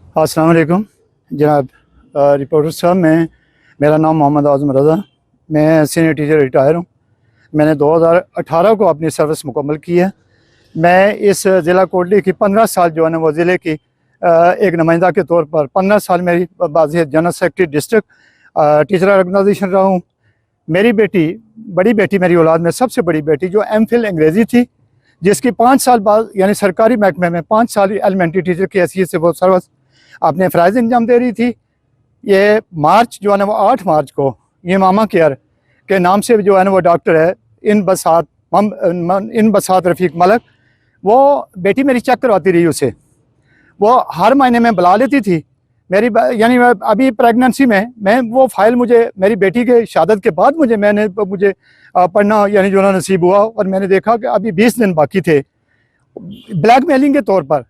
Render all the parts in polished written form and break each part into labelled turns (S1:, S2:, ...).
S1: अस्सलाम वालेकुम जनाब रिपोर्टर साहब। मेरा नाम मोहम्मद आज़म रज़ा, मैं सीनियर टीचर रिटायर हूँ। मैंने 2018 को अपनी सर्विस मुकम्मल की है। मैं इस ज़िला कोटली की 15 साल जो है ना वो ज़िले की एक नुमाइंदा के तौर पर 15 साल मेरी बाज़ियत general secretary district teacher organization रहा हूँ। मेरी बेटी, बड़ी बेटी, मेरी औलाद में सबसे बड़ी बेटी जो MPhil अंग्रेज़ी थी, जिसकी 5 साल बाद यानी सरकारी महकमे में 5 साल एलिमेंट्री टीचर की हैसियत से वो सर्विस अपने फ़राइज़ अंजाम दे रही थी। ये मार्च जो है ना वो 8 मार्च को ये मामा केयर के नाम से जो है ना वो डॉक्टर है इन बसात रफ़ीक मलक, वो बेटी मेरी चेक करवाती रही उसे। वो हर महीने में बुला लेती थी मेरी यानी अभी प्रेगनेंसी में मैं वो फ़ाइल मुझे मेरी बेटी के शहादत के बाद मुझे पढ़ना यानी जो ना नसीब हुआ, और मैंने देखा कि अभी 20 दिन बाकी थे। ब्लैकमेलिंग के तौर पर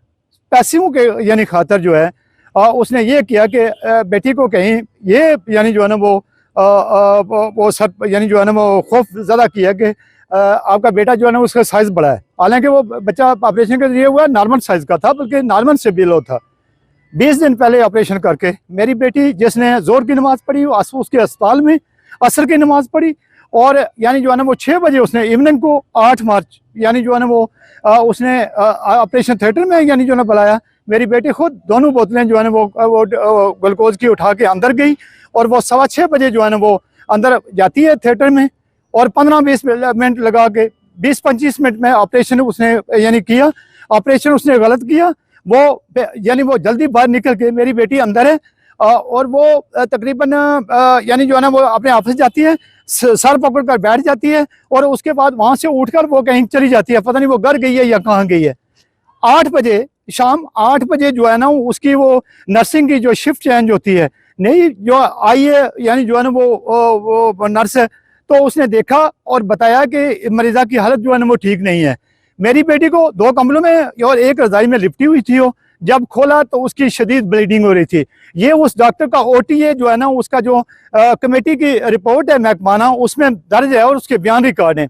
S1: पैसों के यानी खातर जो है उसने ये किया कि बेटी को कहीं ये यानी जो है ना वो सब यानी जो है ना वो खौफ ज़्यादा किया कि आपका बेटा जो है ना उसका साइज़ बड़ा है। हालांकि वो बच्चा ऑपरेशन के जरिए हुआ नॉर्मल साइज़ का था, बल्कि नॉर्मल से भी लो था। 20 दिन पहले ऑपरेशन करके मेरी बेटी, जिसने जोर की नमाज़ पढ़ी, उसके अस्पताल में असर की नमाज़ पढ़ी, और यानी जो है ना वो 6 बजे उसने इवनिंग को 8 मार्च यानी जो है ना वो उसने ऑपरेशन थिएटर में यानी जो है ना बुलाया। मेरी बेटी खुद दोनों बोतलें जो है ना वो ग्लूकोज की उठा के अंदर गई, और वो 6:15 बजे जो है ना वो अंदर जाती है थिएटर में, और 15-20 मिनट लगा के 20-25 मिनट में ऑपरेशन उसने यानी किया। ऑपरेशन उसने गलत किया, वो यानी वो जल्दी बाहर निकल के, मेरी बेटी अंदर है और वो तकरीबन यानी जो है ना वो अपने ऑफिस जाती है, सर पकड़ कर बैठ जाती है, और उसके बाद वहाँ से उठकर वो कहीं चली जाती है, पता नहीं वो घर गई है या कहाँ गई है। 8 बजे, शाम 8 बजे जो है ना उसकी वो नर्सिंग की जो शिफ्ट चेंज होती है, नहीं जो आई है यानी जो है ना वो नर्स है, तो उसने देखा और बताया कि मरीज़ा की हालत जो है ना वो ठीक नहीं है। मेरी बेटी को 2 कमरों में और एक रज़ाई में लिपटी हुई थी वो। जब खोला तो उसकी शदीद ब्लीडिंग हो रही थी। ये उस डॉक्टर का OTA जो है ना उसका जो कमेटी की रिपोर्ट है महकमाना, उसमें दर्ज है और उसके बयान रिकॉर्ड है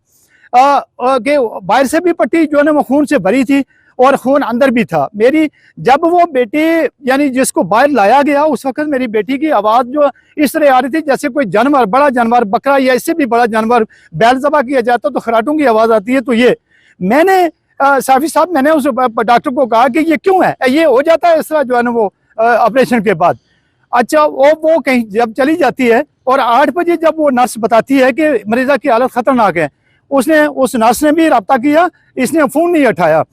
S1: कि बाहर से भी पट्टी जो है ना वो खून से भरी थी और खून अंदर भी था। मेरी जब वो बेटी यानी जिसको बाहर लाया गया, उस वक्त मेरी बेटी की आवाज़ जो इस तरह आ रही थी जैसे कोई जानवर, बड़ा जानवर, बकरा या इससे भी बड़ा जानवर बैल ज़बा किया जाता तो खराटों की आवाज़ आती है। तो ये मैंने साफी साहब, मैंने उस डॉक्टर को कहा कि ये क्यों है, ये हो जाता है इस तरह जो है ना वो ऑपरेशन के बाद। अच्छा, वो कहीं जब चली जाती है और 8 बजे जब वो नर्स बताती है कि मरीज़ा की हालत ख़तरनाक है, उस नर्स ने भी रब्ता किया, इसने फ़ोन नहीं उठाया।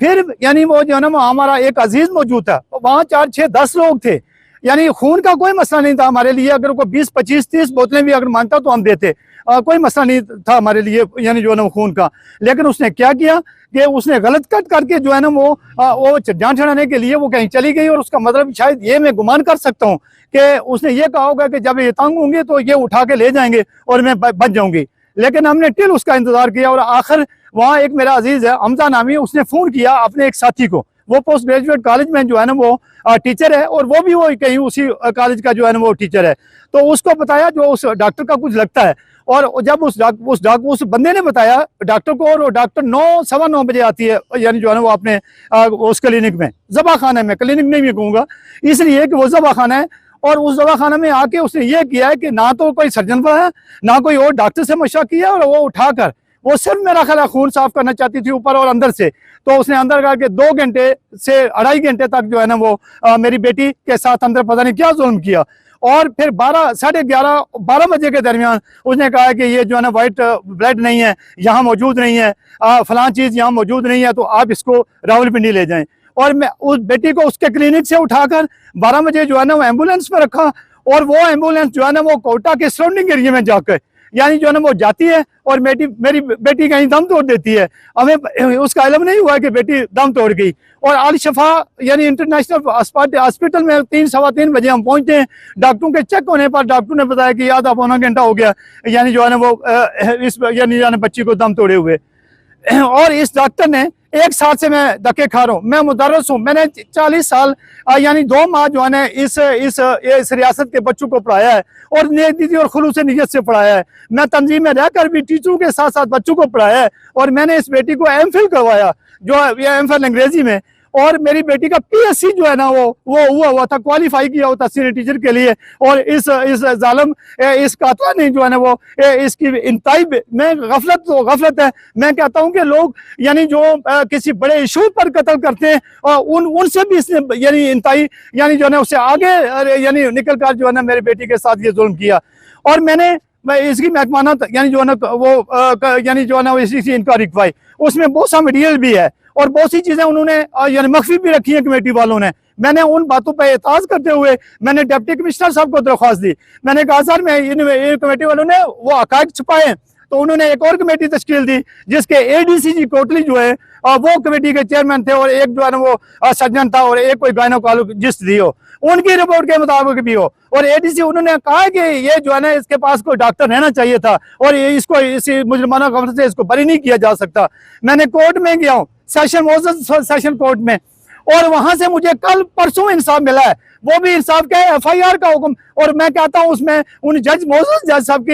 S1: फिर यानी वो जो है ना हमारा एक अजीज़ मौजूद था, वहाँ 4, 6, 10 लोग थे, यानी खून का कोई मसला नहीं था हमारे लिए। अगर कोई 20, 25, 30 बोतलें भी अगर मांगता तो हम देते, कोई मसला नहीं था हमारे लिए यानी जो है ना खून का। लेकिन उसने क्या किया कि उसने गलत कट करके जो है ना वो जान छुड़ाने के लिए वो कहीं चली गई, और उसका मतलब शायद ये मैं गुमान कर सकता हूँ कि उसने ये कहा होगा कि जब ये तंग होंगे तो ये उठा के ले जाएंगे और मैं बच जाऊंगी। लेकिन हमने टिल उसका इंतजार किया, और आखिर वहाँ एक मेरा अजीज़ है हमजा नामी, उसने फ़ोन किया अपने एक साथी को, वो पोस्ट ग्रेजुएट कॉलेज में जो है ना वो टीचर है, और वो भी वो कहीं उसी कॉलेज का जो है ना वो टीचर है। तो उसको बताया जो उस डॉक्टर का कुछ लगता है, और जब उस बंदे ने बताया डॉक्टर को, और वो डॉक्टर 9, 9:15 बजे आती है यानी जो है ना वो अपने उस क्लिनिक में, ज़बा खाना में, क्लिनिक नहीं मैं कहूँगा इसलिए कि वो ज़बा खाना है। और उस दवा खाना में आके उसने ये किया है कि ना तो कोई सर्जन पड़ा, ना कोई और डॉक्टर से मशवरा किया, और वो उठाकर वो सिर्फ मेरा ख्याल खून साफ करना चाहती थी ऊपर और अंदर से। तो उसने अंदर करके 2 घंटे से 2.5 घंटे तक जो है ना वो मेरी बेटी के साथ अंदर पता नहीं क्या जुल्म किया। और फिर 12, 11:30, 12 बजे के दरमियान उसने कहा कि ये जो है ना वाइट ब्लड नहीं है, यहाँ मौजूद नहीं है, फलां चीज़ यहाँ मौजूद नहीं है, तो आप इसको रावलपिंडी ले जाएं। और मैं उस बेटी को उसके क्लिनिक से उठाकर 12 बजे जो है ना वो एम्बुलेंस में रखा, और वो एम्बुलेंस जो है ना वो कोटा के सराउंडिंग एरिया में जाकर यानी जो है ना वो जाती है, और मेरी बेटी कहीं दम तोड़ देती है। हमें उसका इल्म नहीं हुआ कि बेटी दम तोड़ गई। और अल शफा यानी इंटरनेशनल हॉस्पिटल में 3, 3:15 बजे हम पहुंचते हैं। डॉक्टरों के चेक होने पर डॉक्टर ने बताया कि आधा पौना घंटा हो गया यानी जो है ना वो इस यानी बच्ची को दम तोड़े हुए। और इस डॉक्टर ने एक साल से मैं धक्के खा रहा हूँ, मैं मुदर्रिस हूँ, मैंने 40 साल यानी 2 माह जो है ना इस रियासत के बच्चों को पढ़ाया है, और नेक दीदी और खुलूस नियत से पढ़ाया है। मैं तंजीम में रहकर भी टीचरों के साथ साथ बच्चों को पढ़ाया है, और मैंने इस बेटी को MPhil करवाया जो MPhil अंग्रेजी में, और मेरी बेटी का PSC जो है ना वो हुआ था, क्वालिफाई किया हुआ था सीनियर टीचर के लिए। और इस जालिम इस कातला ने जो है ना वो इसकी इंतहाई में गफलत है। मैं कहता हूं कि लोग यानी जो किसी बड़े इशू पर कत्ल करते हैं और उनसे भी इसने यानी इंतहाई यानी जो है ना उससे आगे यानी निकल कर जो है ना मेरी बेटी के साथ ये जुल्म किया। और मैं इसकी महकमाना यानी जो है ना वो यानी जो है ना इसी से इंक्वायरी करवाई, उसमें बहुत सा मटीरियल भी है और बहुत सी चीजें उन्होंने यानी मख्फी भी रखी है कमेटी वालों ने। मैंने उन बातों पर एतराज करते हुए मैंने डिप्टी कमिश्नर साहब को दरख्वास्त दी। मैंने कहा सर मैं इन कमेटी वालों ने वो हकायक छुपाए। तो उन्होंने एक और कमेटी तश्कील दी जिसके ADCG कोटली जो है वो कमेटी के चेयरमैन थे और एक जो है ना वो सर्जन था और एक कोई गायनोकोलॉजिस्ट थी हो, उनकी रिपोर्ट के मुताबिक भी हो। और ADC उन्होंने कहा कि ये जो है ना इसके पास कोई डॉक्टर रहना चाहिए था और इसको इसी मुजरिमाना कब्र से इसको बरी नहीं किया जा सकता। मैंने कोर्ट में गया हूँ, सेशन कोर्ट में, और वहां से मुझे कल परसों इंसाफ मिला है, वो भी इंसाफ का FIR का हुक्म। और मैं कहता हूं उसमें उन मोअज़्ज़ज़ जज साहब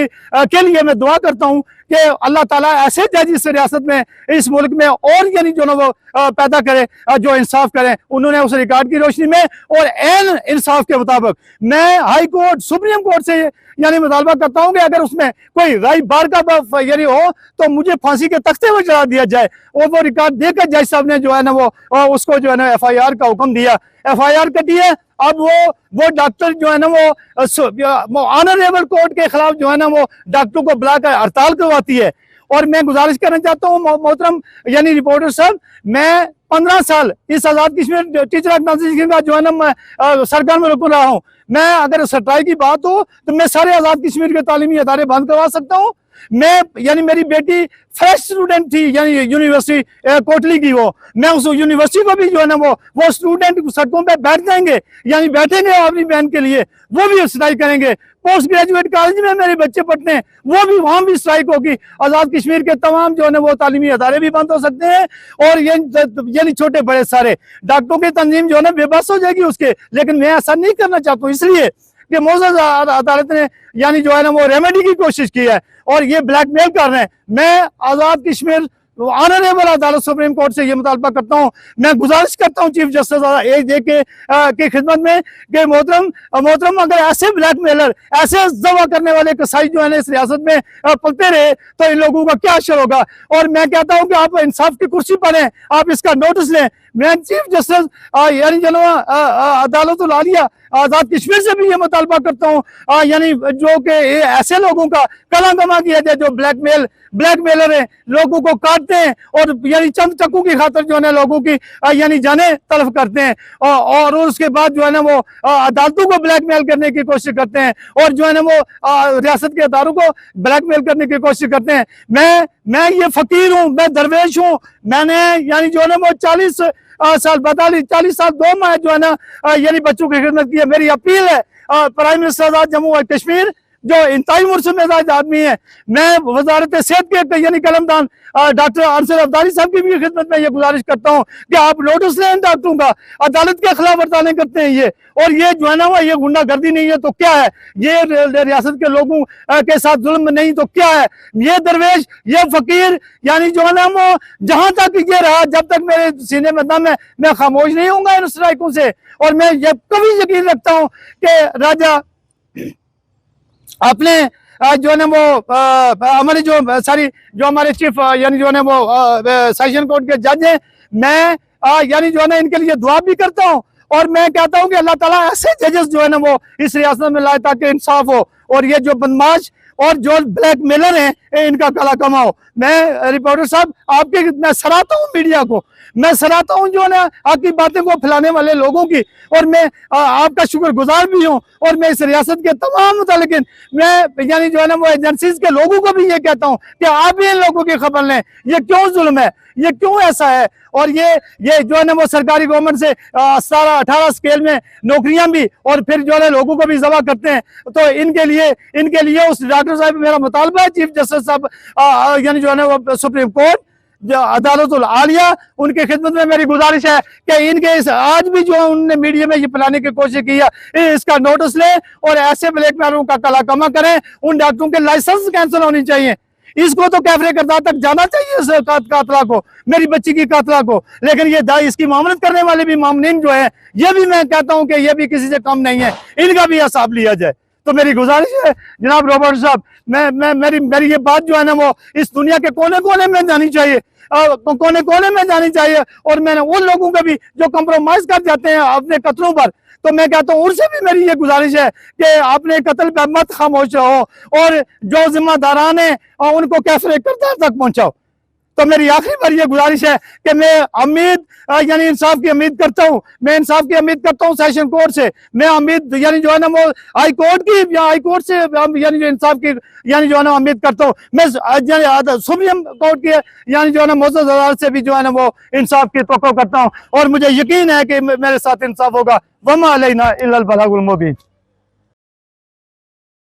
S1: के लिए मैं दुआ करता हूं कि अल्लाह ताला ऐसे जज इस रियासत में इस मुल्क में और यानी जो ना वो पैदा करे जो इंसाफ करें। उन्होंने उस रिकॉर्ड की रोशनी में और एन इंसाफ के मुताबिक मैं हाई कोर्ट सुप्रीम कोर्ट से यानी मुतालबा करता हूं कि अगर उसमें कोई राय बार का यानी हो तो मुझे फांसी के तख्ते पर चढ़ा दिया जाए। और वो रिकॉर्ड देकर जज साहब ने जो है ना वो उसको जो है ना FIR का हुक्म दिया, FIR कटी है। अब वो डॉक्टर जो है ना वो ऑनरेबल कोर्ट के खिलाफ जो है ना वो डॉक्टरों को बुलाकर हड़ताल करवाती है। और मैं गुजारिश करना चाहता हूँ मोहतरम यानी रिपोर्टर साहब, मैं 15 साल इस आज़ाद कश्मीर टीचर एग्जामिनेशन का जो है ना मैं सरकार में रुक रहा हूँ। मैं अगर सटाई की बात हो तो मैं सारे आज़ाद कश्मीर के तालीमी अदारे बंद करवा सकता हूँ। मैं यानी मेरी बेटी फ्रेश स्टूडेंट थी यानी यूनिवर्सिटी कोटली की, वो मैं उस यूनिवर्सिटी को भी जो है ना वो स्टूडेंट सड़कों पे बैठ जाएंगे यानी बैठेंगे अपनी बहन के लिए, वो भी स्ट्राइक करेंगे। पोस्ट ग्रेजुएट कॉलेज में मेरे बच्चे पढ़ते हैं, वो भी वहां भी स्ट्राइक होगी। आज़ाद कश्मीर के तमाम जो है ना वो तालीमी अदारे भी बंद हो सकते हैं और यानी छोटे बड़े सारे डॉक्टरों की तंजीम जो है ना बेबस हो जाएगी उसके। लेकिन मैं ऐसा नहीं करना चाहता हूँ, इसलिए कि मोअज़्ज़ज़ अदालत ने यानी जो है ना वो रेमेडी की कोशिश की है और ये ब्लैकमेल कर रहे हैं। मैं आज़ाद कश्मीर ऑनरेबल अदालत सुप्रीम कोर्ट से ये मुतालबा करता हूँ, मैं गुजारिश करता हूँ चीफ जस्टिस AJ की खिदमत में कि मोहतरम अगर ऐसे ब्लैकमेलर ऐसे दवा करने वाले कसाई जो है ना इस रियासत में पलते रहे तो इन लोगों का क्या असर होगा। और मैं कहता हूँ कि आप इंसाफ की कुर्सी पर हैं, आप इसका नोटिस लें। मैं चीफ जस्टिस यानी जनवा अदालतुल आलिया आज़ाद कश्मीर से भी ये मुतालबा करता हूँ यानी जो कि ऐसे लोगों का कलंगमा किया जाए जो ब्लैकमेलर हैं, लोगों को काटते हैं और यानी चंद टक्कों की खातर जो है ना लोगों की यानी जाने तलब करते हैं और उसके बाद जो है ना वो अदालतों को ब्लैकमेल करने की कोशिश करते हैं और जो है ना वो रियासत के अदारों को ब्लैकमेल करने की कोशिश करते हैं। मैं ये फकीर हूँ, मैं दरवेश हूँ। मैंने यानी जो है ना वो 40 साल 40 साल 2 माह जो है ना यानी बच्चों की खिदमत की है। मेरी अपील है प्राइम मिनिस्टर आज़ाद जम्मू और कश्मीर जो इंतहाई मुर्शद आदमी है, मैं वजारत सेहत के यानी कलमदान डॉक्टर अरशद अब्दाली साहब की भी खिदमत में ये गुजारिश करता हूँ कि आप नोटिस लें डॉक्टरों का, अदालत के खिलाफ वर्ताने करते हैं ये। और ये जो है ना ये गुंडागर्दी नहीं है तो क्या है, ये रियासत के लोगों के साथ जुल्म नहीं तो क्या है। ये दरवेश ये फकीर यानी जो है ना वो जहां तक ये रहा, जब तक मेरे सीने में दम है मैं खामोश नहीं होऊंगा इन स्ट्राइकों से। और मैं ये कभी यकीन रखता हूँ कि राजा अपने जो है ना वो हमारे जो सारी जो हमारे चीफ यानी जो है ना वो सेशन कोर्ट के जज हैं, मैं यानी जो है ना इनके लिए दुआ भी करता हूँ और मैं कहता हूँ कि अल्लाह ताला ऐसे जजेस जो है ना वो इस रियासत में लाए ताकि इंसाफ हो और ये जो बदमाश और जो ब्लैकमेलर हैं इनका गला कमाओ। मैं रिपोर्टर साहब आपके मैं सराहता हूँ मीडिया को, मैं सराहता हूँ जो है ना आपकी बातें को फैलाने वाले लोगों की, और मैं आपका शुक्रगुजार भी हूँ। और मैं इस रियासत के तमाम मुतालिकिन मैं यानी जो है ना वो एजेंसीज के लोगों को भी ये कहता हूँ कि आप भी इन लोगों की खबर लें, ये क्यों जुल्म है, ये क्यों ऐसा है। और ये जो है ना वो सरकारी गवर्नमेंट से 17-18 स्केल में नौकरियां भी और फिर जो है लोगों को भी जमा करते हैं। तो इनके लिए उस डॉक्टर साहब मेरा मुतालबा है चीफ जस्टिस साहब यानी जो है ना वो सुप्रीम कोर्ट जो अदालतुल आलिया उनकी खिदमत में मेरी गुजारिश है कि इनके इस आज भी जो उन्होंने मीडिया में ये फैलाने की कोशिश की है इसका नोटिस लें और ऐसे ब्लैकमेलरों का कला कमा करें। उन डॉक्टरों के लाइसेंस कैंसिल होनी चाहिए, इसको तो कैफरे करदार तक जाना चाहिए, इस कातला को, मेरी बच्ची की कातला को। लेकिन ये इसकी मामलत करने वाले भी मामलीन जो है, ये भी मैं कहता हूं कि ये भी किसी से कम नहीं है, इनका भी हिसाब लिया जाए। तो मेरी गुजारिश है जनाब रॉबर्ट साहब, मेरी ये बात जो है ना वो इस दुनिया के कोने कोने में जानी चाहिए, कोने कोने में जानी चाहिए। और मैंने उन लोगों को भी जो कंप्रोमाइज कर जाते हैं अपने कत्लों पर, तो मैं कहता हूं उनसे भी मेरी ये गुजारिश है कि अपने कत्ल पर मत खामोश रहो, और जो जिम्मेदारान है उनको कैफरे करदार तक पहुंचाओ। तो मेरी आखिरी बार ये गुजारिश है कि मैं यानी इंसाफ की उम्मीद करता हूँ, मैं इंसाफ की उम्मीद करता हूँ सेशन कोर्ट से, मैं उम्मीद यानी जो है ना वो हाई कोर्ट की या हाई कोर्ट से यानी जो इंसाफ की यानी जो है ना उम्मीद करता हूँ, मैं सुप्रीम कोर्ट की यानी जो है ना मोअज़्ज़ज़ अदालत से भी जो है ना वो इंसाफ की तवक्को करता हूँ, और मुझे यकीन है कि मेरे साथ इंसाफ होगा। वमा अलैना इल्लल बलागुल मुबीन।